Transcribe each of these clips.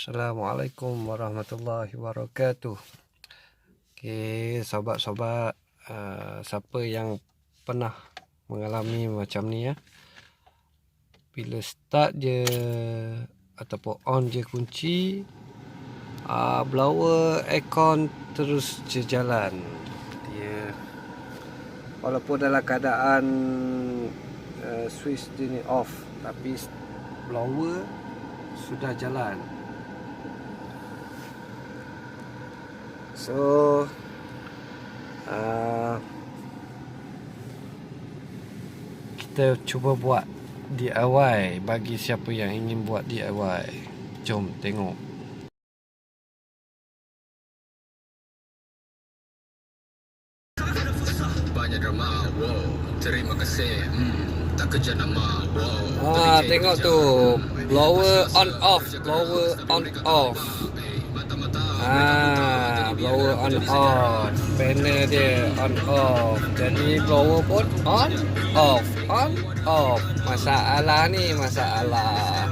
Assalamualaikum warahmatullahi wabarakatuh. Okey, sobat-sobat, siapa yang pernah mengalami macam ni ya, bila start je ataupun on je kunci, blower aircon terus je jalan. Dia walaupun dalam keadaan switch dia ni off, tapi blower sudah jalan. So kita cuba buat DIY bagi siapa yang ingin buat DIY. Jom tengok. Banyak drama, wow. Terima kasih, tak kerja nama, wow. Tengok tu, blower on off, blower on off. Blower on off, panel dia on off. Jadi blower pun on off. Masalah ni, masalah.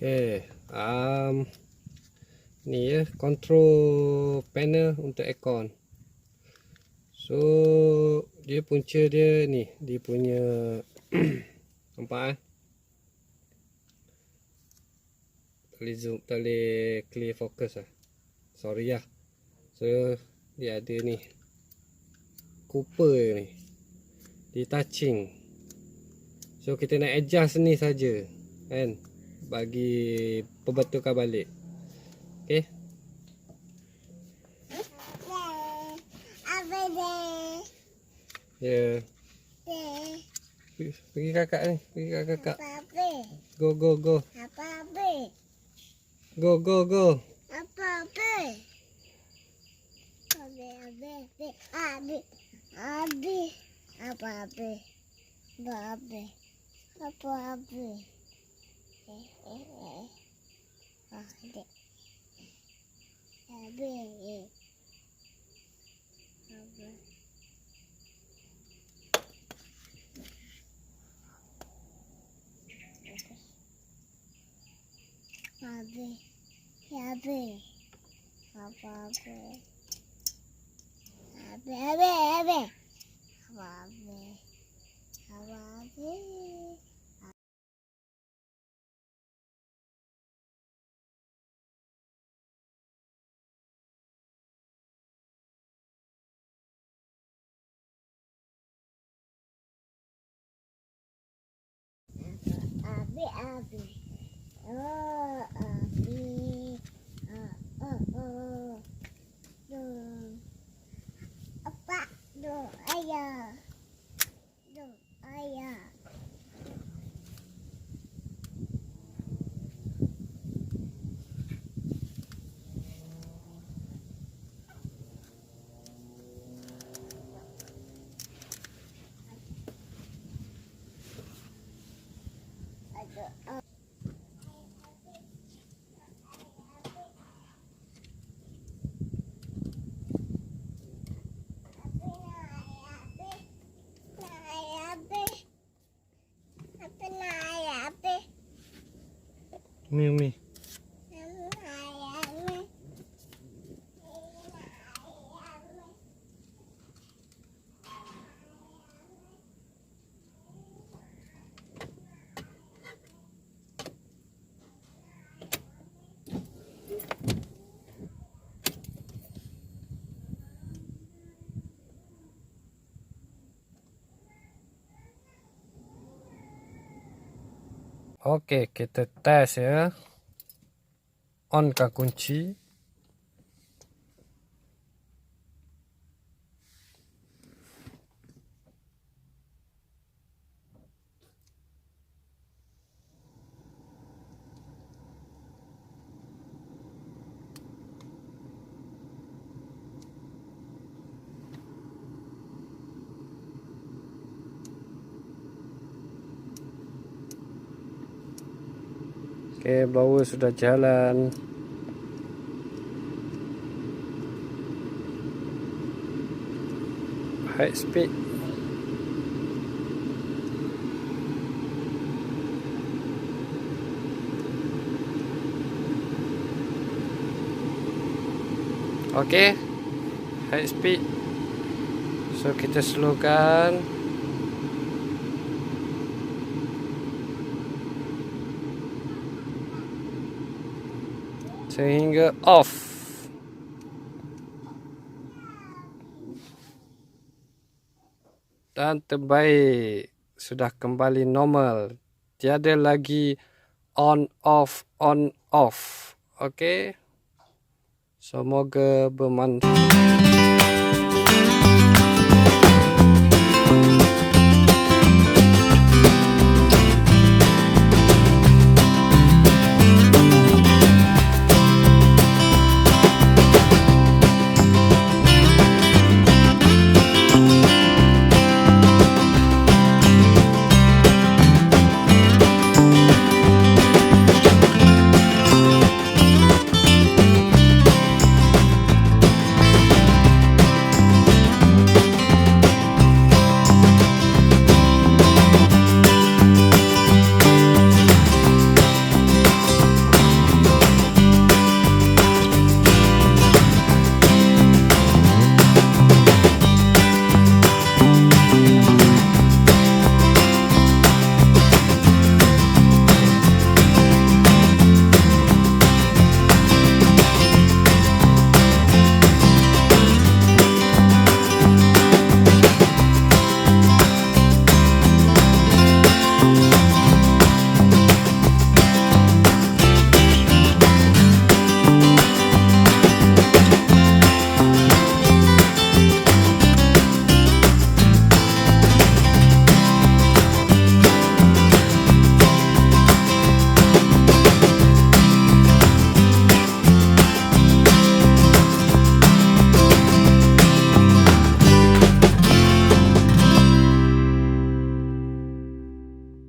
Okey, ni ya control panel untuk aircon. So dia punca dia ni, dia punya nampak boleh zoom, boleh clear focus sorry lah. So dia ada ni Cooper ni, dia touching. So kita nak adjust ni saja kan, bagi perbetulkan balik. Okey. Ya. Pergi kakak ni, pergi kakak. Go. Go. Umi. Okey, kita tes ya. On-kan kunci. Okey, baruu sudah jalan. High speed. Okey, high speed. So kita slowkan. Sehingga off. Dan terbaik. Sudah kembali normal. Tiada lagi on off. Okey. Semoga bermanfaat.